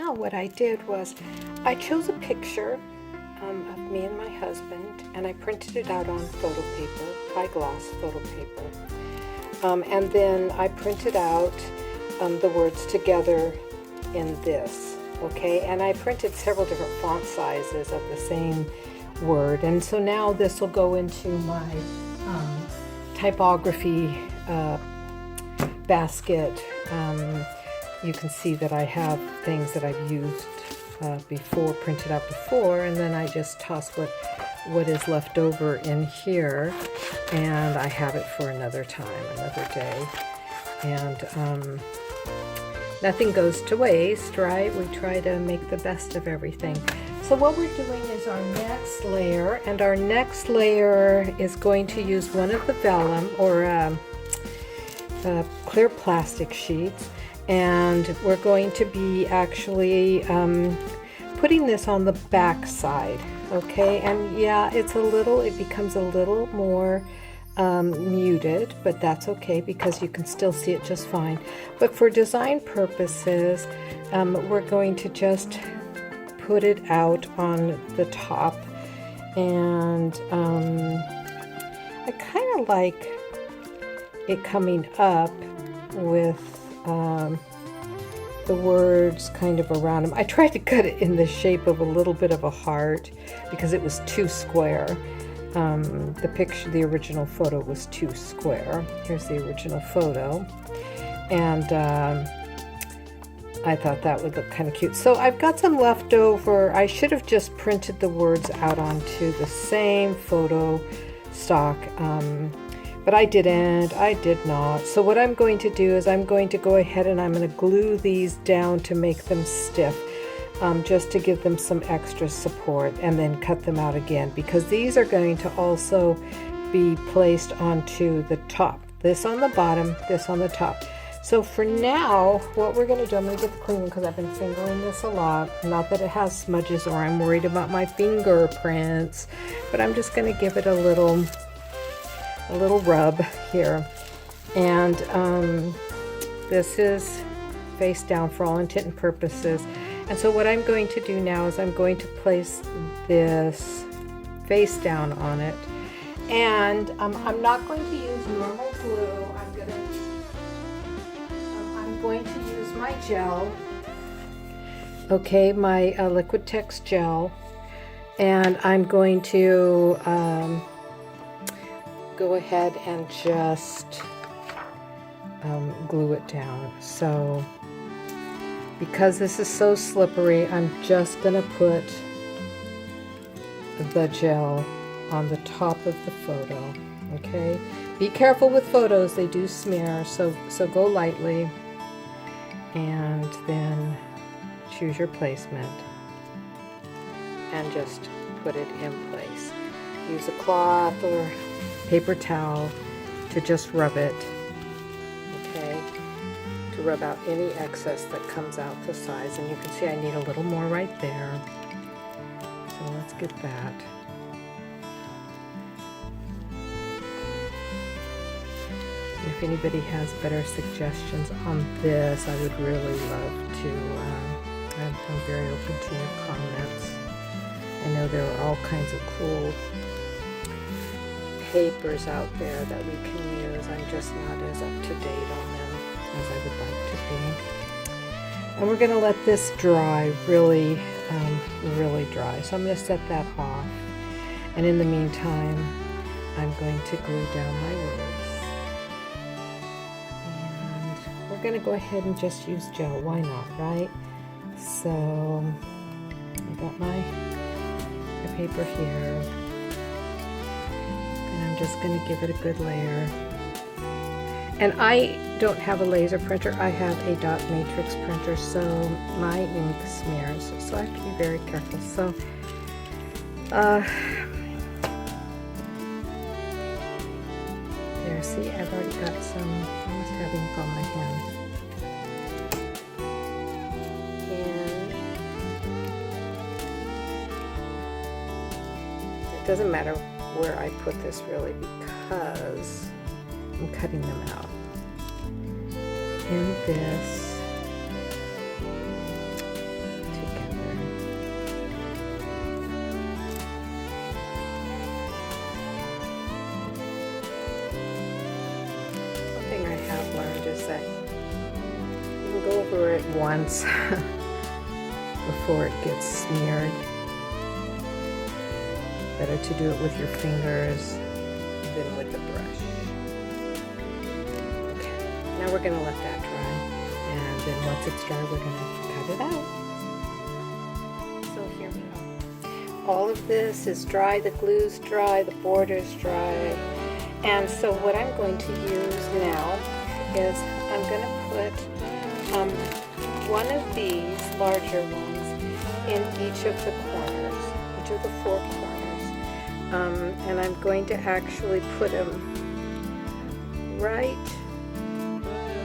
now what I did was I chose a picture of me and my husband, and I printed it out on photo paper, high gloss photo paper. And then I printed out the words together in this, okay? And I printed several different font sizes of the same word. And so now this will go into my typography basket. You can see that I have things that I've used before, printed out before, and then I just toss what is left over in here, and I have it for another time, another day. And nothing goes to waste, right? We try to make the best of everything. So what we're doing is our next layer, and our next layer is going to use one of the vellum or clear plastic sheets, and we're going to be actually putting this on the back side, okay? And yeah, it becomes a little more muted, but that's okay because you can still see it just fine. But for design purposes, we're going to just put it out on the top, and I kind of like it coming up with the words kind of around them. I tried to cut it in the shape of a little bit of a heart because it was too square. The original photo was too square. Here's the original photo, and I thought that would look kind of cute. So I've got some left over. I should have just printed the words out onto the same photo stock, but I didn't. I did not. So what I'm going to do is I'm going to go ahead and I'm going to glue these down to make them stiff, just to give them some extra support, and then cut them out again, because these are going to also be placed onto the top. This on the bottom, this on the top. So for now, what we're going to do, I'm going to get the clean one because I've been fingering this a lot. Not that it has smudges or I'm worried about my fingerprints, but I'm just going to give it a little rub here. And this is face down for all intent and purposes. And so what I'm going to do now is I'm going to place this face down on it. And I'm not going to use normal glue. I'm going to use my gel, okay, my liquid text gel, and I'm going to go ahead and just glue it down. So because this is so slippery, I'm just going to put the gel on the top of the photo, okay? Be careful with photos, they do smear, so go lightly, and then choose your placement and just put it in place. Use a cloth or paper towel to just rub it, okay? To rub out any excess that comes out the sides, and you can see I need a little more right there. So let's get that. If anybody has better suggestions on this, I would really love to. I'm very open to your comments. I know there are all kinds of cool papers out there that we can use. I'm just not as up to date on them as I would like to be. And we're going to let this dry, really dry. So I'm going to set that off. And in the meantime, I'm going to glue down my words. We're going to go ahead and just use gel. Why not, right? So I got my paper here, and I'm just going to give it a good layer. And I don't have a laser printer. I have a dot matrix printer, so my ink smears. So I have to be very careful. So there, see, I've already got some, almost have ink on my hand. And it doesn't matter where I put this really, because I'm cutting them out. And this, over it once before it gets smeared. Better to do it with your fingers than with the brush. Okay, now we're going to let that dry, and then once it's dry, we're going to cut it out. So here we go. All of this is dry, the glue's dry, the border's dry, and so what I'm going to use now is I'm going to put one of these larger ones in each of the corners, each of the 4 corners. And I'm going to actually put them right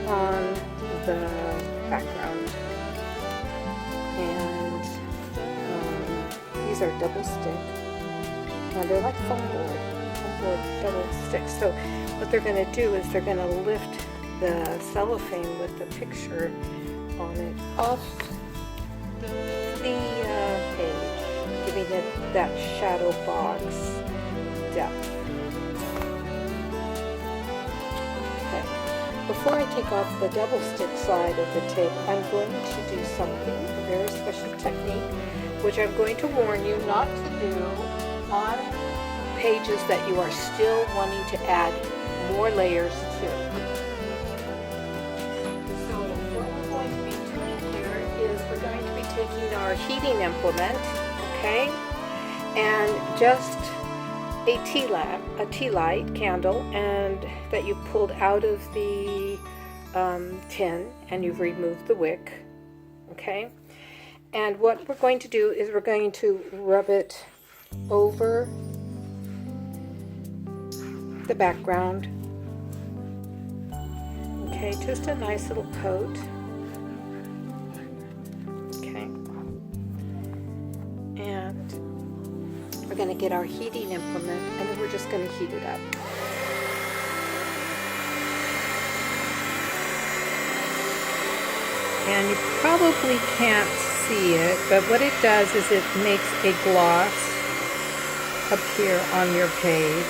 on the background. And these are double stick. They're like foam board double stick. So what they're going to do is they're going to lift the cellophane with the picture on it off the page, giving it that Shadowbox depth. Okay. Before I take off the double stick side of the tape, I'm going to do something, a very special technique, which I'm going to warn you not to do on pages that you are still wanting to add more layers to. So what we're going to be doing here is we're going to be taking our heating implement, okay, and just a tea light candle, and that you pulled out of the tin, and you've removed the wick, okay. And what we're going to do is we're going to rub it over the background, okay, just a nice little coat, okay, and we're going to get our heating implement, and then we're just going to heat it up. And you probably can't see it, but what it does is it makes a gloss appear on your page.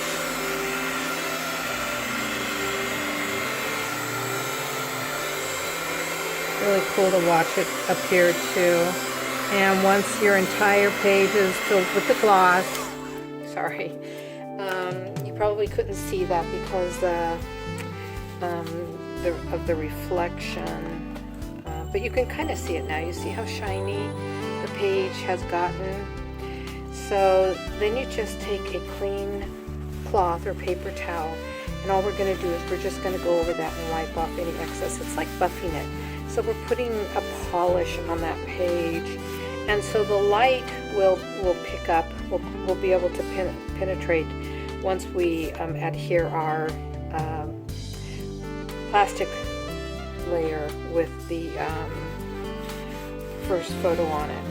Really cool to watch it appear too. And once your entire page is filled with the gloss, sorry, you probably couldn't see that because of the reflection, but you can kind of see it now. You see how shiny the page has gotten. So then you just take a clean cloth or paper towel, and all we're going to do is we're just going to go over that and wipe off any excess. It's like buffing it. So we're putting a polish on that page, and so the light will pick up, we'll be able to penetrate once we adhere our plastic layer with the first photo on it.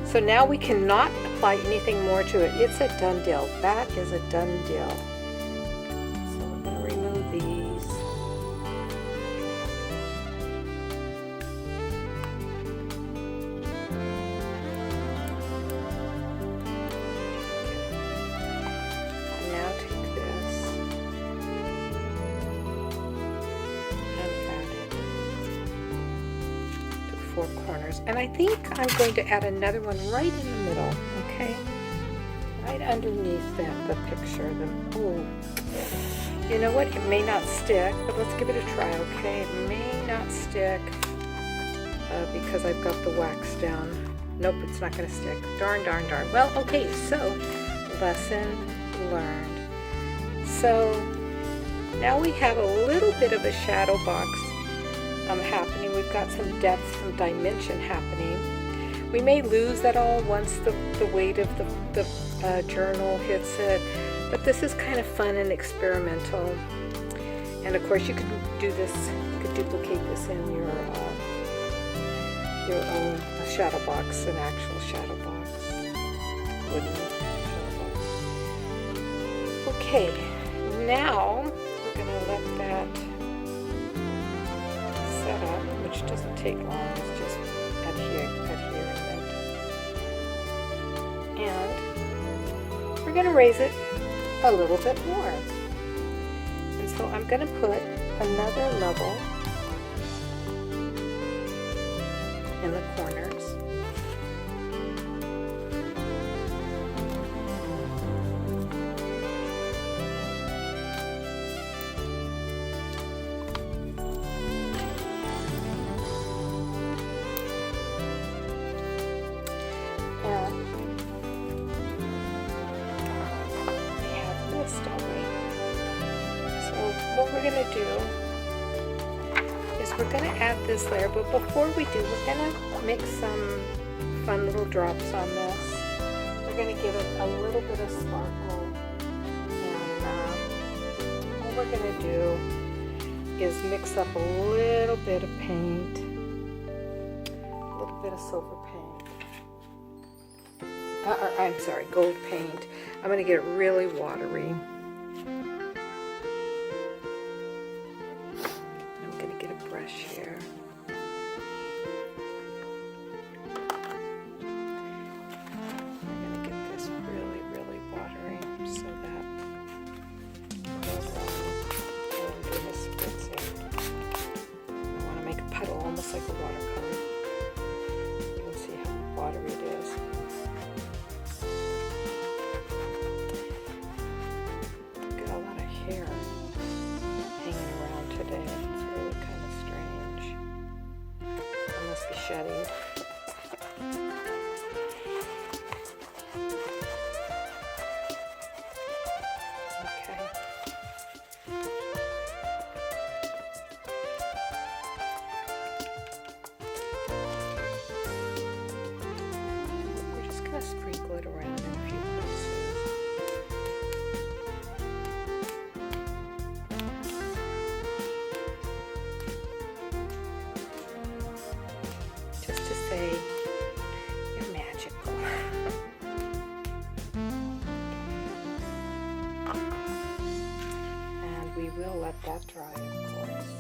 So now we cannot apply anything more to it. It's a done deal. That is a done deal. So we're going to remove these. Corners, and I think I'm going to add another one right in the middle, okay, right underneath the picture. You know what, it may not stick, but let's give it a try, okay. It may not stick because I've got the wax down. Nope, it's not going to stick. Darn. Well, okay, so lesson learned. So now we have a little bit of a shadow box happening. We've got some depth, some dimension happening. We may lose that all once the weight of the journal hits it, but this is kind of fun and experimental. And of course you could do this, you could duplicate this in your own shadow box, an actual shadow box, wooden shadow box. Okay, now we're going to let that set up, which doesn't take long, it's just adhering it. And we're going to raise it a little bit more. And so I'm going to put another level what we're going to do is we're going to add this layer, but before we do, we're going to mix some fun little drops on this. We're going to give it a little bit of sparkle, and what we're going to do is mix up a little bit of paint, a little bit of silver paint, or I'm sorry, gold paint. I'm going to get it really watery. I'm going to get a brush here. I'm going to get this really, really watery so that I'm doing this spritzing. I want to make a puddle almost like a watercolor. You can see how watery it is. Hair hanging around today. It's really kind of strange. I must be shedding. Okay. We're just going to sprinkle it around in a few places. Say you're magical. And we will let that dry, of course.